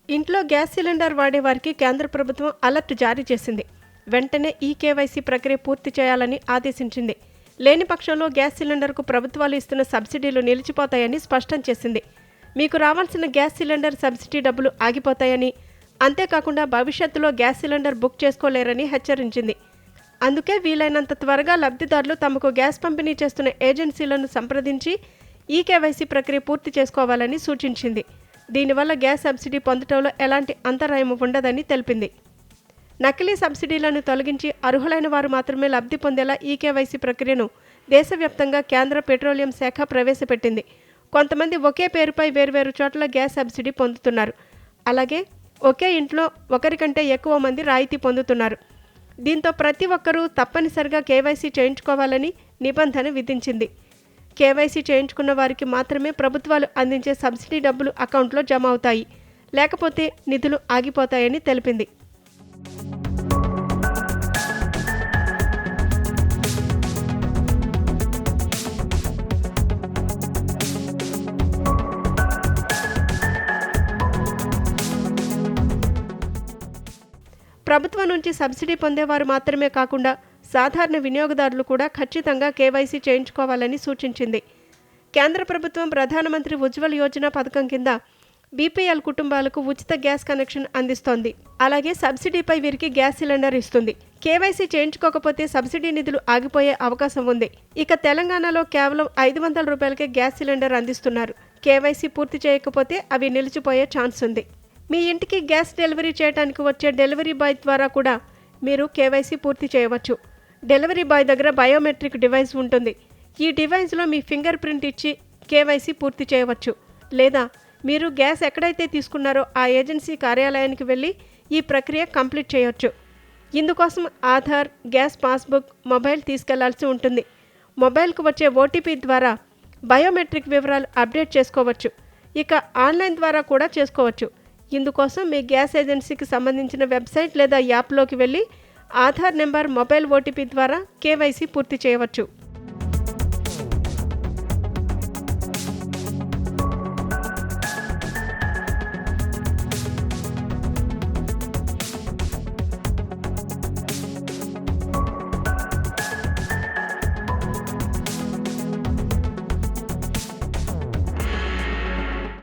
ఇంట్లో gas cylinder వాడేవారికి కేంద్ర ప్రభుత్వం అలర్ట్ జారీ చేసింది. వెంటనే ఈ కేవైసీ ప్రక్రియ పూర్తి చేయాలని ఆదేశించింది. లేని పక్షంలో గ్యాస్ సిలిండర్కు ప్రభుత్వాలు ఇస్తున్న సబ్సిడీలు నిలిచిపోతాయని స్పష్టం చేసింది. మీకు రావాల్సిన గ్యాస్ సిలిండర్ సబ్సిడీ డబ్బులు ఆగిపోతాయని, అంతేకాకుండా భవిష్యత్తులో గ్యాస్ సిలిండర్ బుక్ చేసుకోలేరని హెచ్చరించింది. అందుకే వీలైనంత త్వరగా లబ్ధిదారులు తమకు గ్యాస్ పంపిణీ చేస్తున్న ఏజెన్సీలను సంప్రదించి ఈ కేవైసీ ప్రక్రియ పూర్తి చేసుకోవాలని సూచించింది. దీనివల్ల గ్యాస్ సబ్సిడీ పొందడంలో ఎలాంటి అంతరాయం ఉండదని తెలిపింది. నకిలీ సబ్సిడీలను తొలగించి అర్హులైన వారు మాత్రమే లబ్ధి పొందేలా ఈ కేవైసీ ప్రక్రియను దేశవ్యాప్తంగా కేంద్ర పెట్రోలియం శాఖ ప్రవేశపెట్టింది. కొంతమంది ఒకే పేరుపై వేర్వేరు చోట్ల గ్యాస్ సబ్సిడీ పొందుతున్నారు. అలాగే ఒకే ఇంట్లో ఒకరికంటే ఎక్కువ మంది రాయితీ పొందుతున్నారు. దీంతో ప్రతి ఒక్కరూ తప్పనిసరిగా కేవైసీ చేయించుకోవాలని నిబంధన విధించింది. కేవైసీ చేయించుకున్న వారికి మాత్రమే ప్రభుత్వాలు అందించే సబ్సిడీ డబ్బులు అకౌంట్లో జమ అవుతాయి, లేకపోతే నిధులు ఆగిపోతాయని తెలిపింది. ప్రభుత్వం నుంచి సబ్సిడీ పొందేవారు మాత్రమే కాకుండా సాధారణ వినియోగదారులు కూడా ఖచ్చితంగా కేవైసీ చేయించుకోవాలని సూచించింది. కేంద్ర ప్రభుత్వం ప్రధానమంత్రి ఉజ్వల్ యోజన పథకం కింద బీపీఎల్ కుటుంబాలకు ఉచిత గ్యాస్ కనెక్షన్ అందిస్తోంది. అలాగే సబ్సిడీపై వీరికి గ్యాస్ సిలిండర్ ఇస్తుంది. కేవైసీ చేయించుకోకపోతే సబ్సిడీ నిధులు ఆగిపోయే అవకాశం ఉంది. ఇక తెలంగాణలో కేవలం 500 రూపాయలకే గ్యాస్ సిలిండర్ అందిస్తున్నారు. కేవైసీ పూర్తి చేయకపోతే అవి నిలిచిపోయే ఛాన్స్ ఉంది. మీ ఇంటికి గ్యాస్ డెలివరీ చేయడానికి వచ్చే డెలివరీ బాయ్ ద్వారా కూడా మీరు కేవైసీ పూర్తి చేయవచ్చు. డెలివరీ బాయ్ దగ్గర బయోమెట్రిక్ డివైస్ ఉంటుంది. ఈ డివైస్లో మీ ఫింగర్ ప్రింట్ ఇచ్చి కేవైసీ పూర్తి చేయవచ్చు. లేదా మీరు గ్యాస్ ఎక్కడైతే తీసుకున్నారో ఆ ఏజెన్సీ కార్యాలయానికి వెళ్ళి ఈ ప్రక్రియ కంప్లీట్ చేయవచ్చు. ఇందుకోసం ఆధార్, గ్యాస్ పాస్బుక్, మొబైల్ తీసుకెళ్లాల్సి ఉంటుంది. మొబైల్కు వచ్చే ఓటీపీ ద్వారా బయోమెట్రిక్ వివరాలు అప్డేట్ చేసుకోవచ్చు. ఇక ఆన్లైన్ ద్వారా కూడా చేసుకోవచ్చు. ఇందుకోసం మీ గ్యాస్ ఏజెన్సీకి సంబంధించిన వెబ్సైట్ లేదా యాప్లోకి వెళ్ళి ఆధార్ నెంబర్, మొబైల్ ఓటీపీ ద్వారా కేవైసీ పూర్తి చేయవచ్చు.